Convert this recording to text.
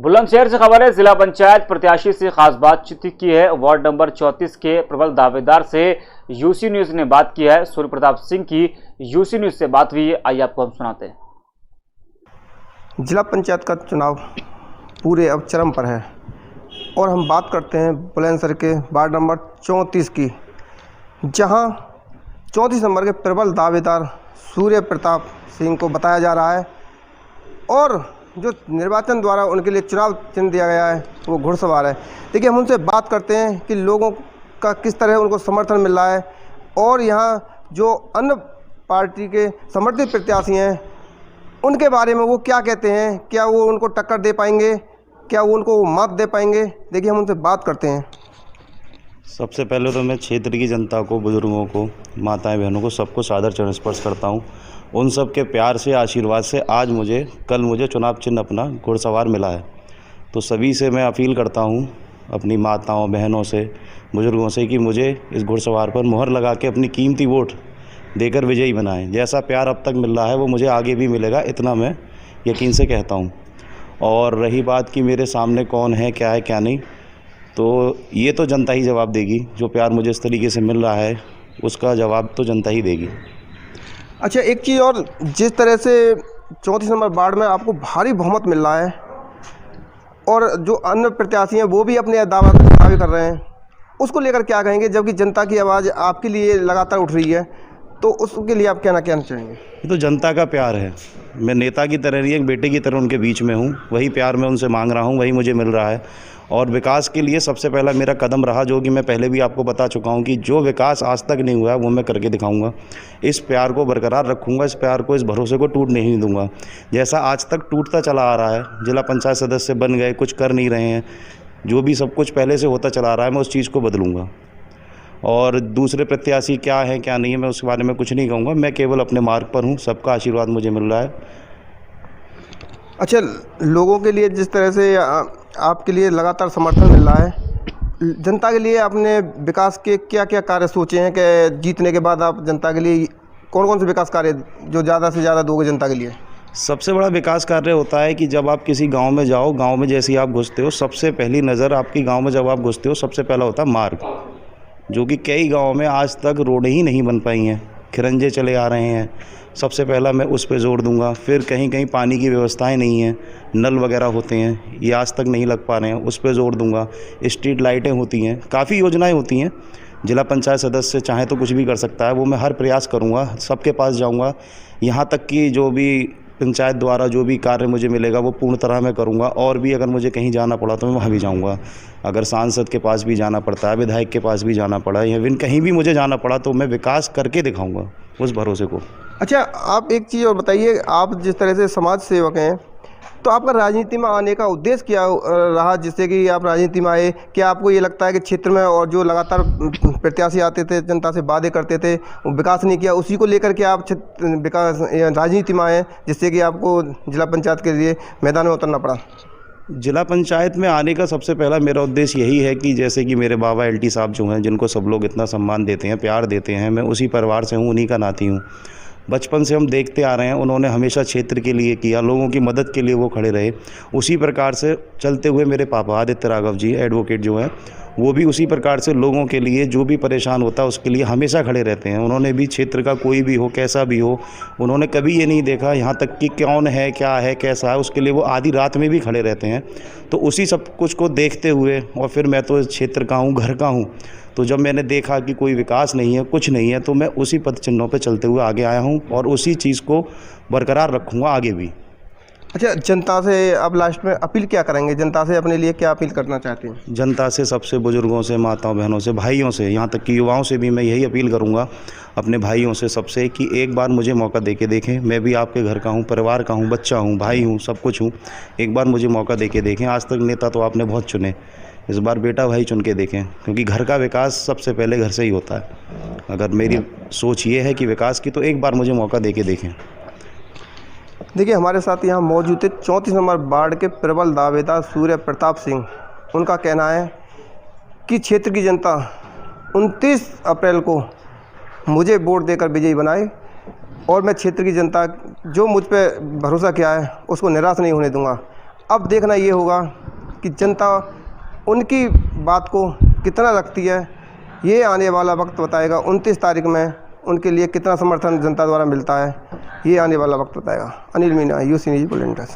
बुलंदशहर से खबर है। जिला पंचायत प्रत्याशी से खास बातचीत की है। वार्ड नंबर 34 के प्रबल दावेदार से यूसी न्यूज ने बात की है। सूर्य प्रताप सिंह की यूसी न्यूज से बात हुई, आइए आपको हम सुनाते हैं। जिला पंचायत का चुनाव पूरे अब चरम पर है और हम बात करते हैं बुलंदशहर के वार्ड नंबर 34 की, जहां 34 नंबर के प्रबल दावेदार सूर्य प्रताप सिंह को बताया जा रहा है और जो निर्वाचन द्वारा उनके लिए चुनाव चिन्ह दिया गया है वो घुड़सवार है। देखिए, हम उनसे बात करते हैं कि लोगों का किस तरह उनको समर्थन मिल रहा है और यहाँ जो अन्य पार्टी के समर्थित प्रत्याशी हैं उनके बारे में वो क्या कहते हैं। क्या वो उनको टक्कर दे पाएंगे, क्या वो उनको मात दे पाएंगे? देखिए, हम उनसे बात करते हैं। सबसे पहले तो मैं क्षेत्र की जनता को, बुजुर्गों को, माताएं बहनों को, सबको सादर चरण स्पर्श करता हूं। उन सब के प्यार से, आशीर्वाद से आज कल मुझे चुनाव चिन्ह अपना घुड़सवार मिला है। तो सभी से मैं अपील करता हूं, अपनी माताओं बहनों से, बुजुर्गों से, कि मुझे इस घुड़सवार पर मुहर लगा के अपनी कीमती वोट देकर विजयी बनाएं। जैसा प्यार अब तक मिल रहा है वो मुझे आगे भी मिलेगा, इतना मैं यकीन से कहता हूँ। और रही बात कि मेरे सामने कौन है क्या नहीं, तो ये तो जनता ही जवाब देगी। जो प्यार मुझे इस तरीके से मिल रहा है उसका जवाब तो जनता ही देगी। अच्छा, एक चीज़ और, जिस तरह से 34 नंबर वार्ड में आपको भारी बहुमत मिल रहा है और जो अन्य प्रत्याशी हैं वो भी अपने दावे कर रहे हैं, उसको लेकर क्या कहेंगे? जबकि जनता की आवाज़ आपके लिए लगातार उठ रही है, तो उसके लिए आप कहना चाहेंगे? ये तो जनता का प्यार है। मैं नेता की तरह नहीं, एक बेटे की तरह उनके बीच में हूँ। वही प्यार मैं उनसे मांग रहा हूँ, वही मुझे मिल रहा है। और विकास के लिए सबसे पहला मेरा कदम रहा, जो कि मैं पहले भी आपको बता चुका हूँ, कि जो विकास आज तक नहीं हुआ है वो मैं करके दिखाऊंगा। इस प्यार को बरकरार रखूँगा, इस प्यार को, इस भरोसे को टूटने ही नहीं दूँगा। जैसा आज तक टूटता चला आ रहा है, जिला पंचायत सदस्य बन गए, कुछ कर नहीं रहे हैं, जो भी सब कुछ पहले से होता चला आ रहा है, मैं उस चीज़ को बदलूँगा। और दूसरे प्रत्याशी क्या है क्या नहीं है, मैं उसके बारे में कुछ नहीं कहूँगा। मैं केवल अपने मार्ग पर हूँ, सबका आशीर्वाद मुझे मिल रहा है। अच्छा, लोगों के लिए जिस तरह से आपके लिए लगातार समर्थन मिल रहा है, जनता के लिए आपने विकास के क्या क्या कार्य सोचे हैं कि जीतने के बाद आप जनता के लिए कौन कौन से विकास कार्य जो ज़्यादा से ज़्यादा दोगे जनता के लिए? सबसे बड़ा विकास कार्य होता है कि जब आप किसी गांव में जाओ, गांव में जैसे ही आप घुसते हो, सबसे पहली नज़र आपकी गांव में जब आप घुसते हो, सबसे पहला होता है मार्ग, जो कि कई गाँव में आज तक रोडें ही नहीं बन पाई हैं, खिरंजे चले आ रहे हैं। सबसे पहला मैं उस पे जोर दूंगा। फिर कहीं कहीं पानी की व्यवस्थाएं नहीं हैं, नल वगैरह होते हैं, ये आज तक नहीं लग पा रहे हैं, उस पे जोर दूंगा। स्ट्रीट लाइटें होती हैं, काफ़ी योजनाएं होती हैं। जिला पंचायत सदस्य चाहे तो कुछ भी कर सकता है, वो मैं हर प्रयास करूंगा, सबके पास जाऊंगा। यहाँ तक कि जो भी पंचायत द्वारा जो भी कार्य मुझे मिलेगा वो पूर्ण तरह मैं करूंगा। और भी अगर मुझे कहीं जाना पड़ा तो मैं वहाँ भी जाऊंगा। अगर सांसद के पास भी जाना पड़ता है, विधायक के पास भी जाना पड़ा, या फिर कहीं भी मुझे जाना पड़ा, तो मैं विकास करके दिखाऊंगा उस भरोसे को। अच्छा, आप एक चीज़ और बताइए, आप जिस तरह से समाज सेवक हैं, तो आपका राजनीति में आने का उद्देश्य क्या रहा, जिससे कि आप राजनीति में आए? क्या आपको ये लगता है कि क्षेत्र में और जो लगातार प्रत्याशी आते थे, जनता से वादे करते थे, वो विकास नहीं किया, उसी को लेकर के आप विकास राजनीति में आए, जिससे कि आपको जिला पंचायत के लिए मैदान में उतरना पड़ा? जिला पंचायत में आने का सबसे पहला मेरा उद्देश्य यही है कि जैसे कि मेरे बाबा LT साहब जो हैं, जिनको सब लोग इतना सम्मान देते हैं, प्यार देते हैं, मैं उसी परिवार से हूँ, उन्हीं का नाती हूँ। बचपन से हम देखते आ रहे हैं, उन्होंने हमेशा क्षेत्र के लिए किया, लोगों की मदद के लिए वो खड़े रहे। उसी प्रकार से चलते हुए मेरे पापा आदित्य राघव जी, एडवोकेट जो हैं, वो भी उसी प्रकार से लोगों के लिए, जो भी परेशान होता है उसके लिए हमेशा खड़े रहते हैं। उन्होंने भी क्षेत्र का कोई भी हो, कैसा भी हो, उन्होंने कभी ये नहीं देखा यहाँ तक कि कौन है, क्या है, कैसा है, उसके लिए वो आधी रात में भी खड़े रहते हैं। तो उसी सब कुछ को देखते हुए, और फिर मैं तो इस क्षेत्र का हूँ, घर का हूँ, तो जब मैंने देखा कि कोई विकास नहीं है, कुछ नहीं है, तो मैं उसी पद चिन्हों पर चलते हुए आगे आया हूँ और उसी चीज़ को बरकरार रखूँगा आगे भी। अच्छा, जनता से अब लास्ट में अपील क्या करेंगे? जनता से अपने लिए क्या अपील करना चाहते हैं? जनता से, सबसे बुजुर्गों से, माताओं बहनों से, भाइयों से, यहाँ तक कि युवाओं से भी मैं यही अपील करूँगा, अपने भाइयों से, सबसे, कि एक बार मुझे मौका दे के देखें। मैं भी आपके घर का हूँ, परिवार का हूँ, बच्चा हूँ, भाई हूँ, सब कुछ हूँ। एक बार मुझे मौका दे के देखें। आज तक नेता तो आपने बहुत चुने, इस बार बेटा भाई चुन के देखें, क्योंकि घर का विकास सबसे पहले घर से ही होता है। अगर मेरी सोच ये है कि विकास की, तो एक बार मुझे मौका दे के देखें। देखिए, हमारे साथ यहाँ मौजूद थे 34 नंबर वार्ड के प्रबल दावेदार सूर्य प्रताप सिंह। उनका कहना है कि क्षेत्र की जनता 29 अप्रैल को मुझे वोट देकर विजयी बनाए और मैं क्षेत्र की जनता जो मुझ पर भरोसा किया है उसको निराश नहीं होने दूंगा। अब देखना ये होगा कि जनता उनकी बात को कितना रखती है, ये आने वाला वक्त बताएगा। 29 तारीख में उनके लिए कितना समर्थन जनता द्वारा मिलता है, ये आने वाला वक्त बताएगा। Anil Meena, UC news bulletin.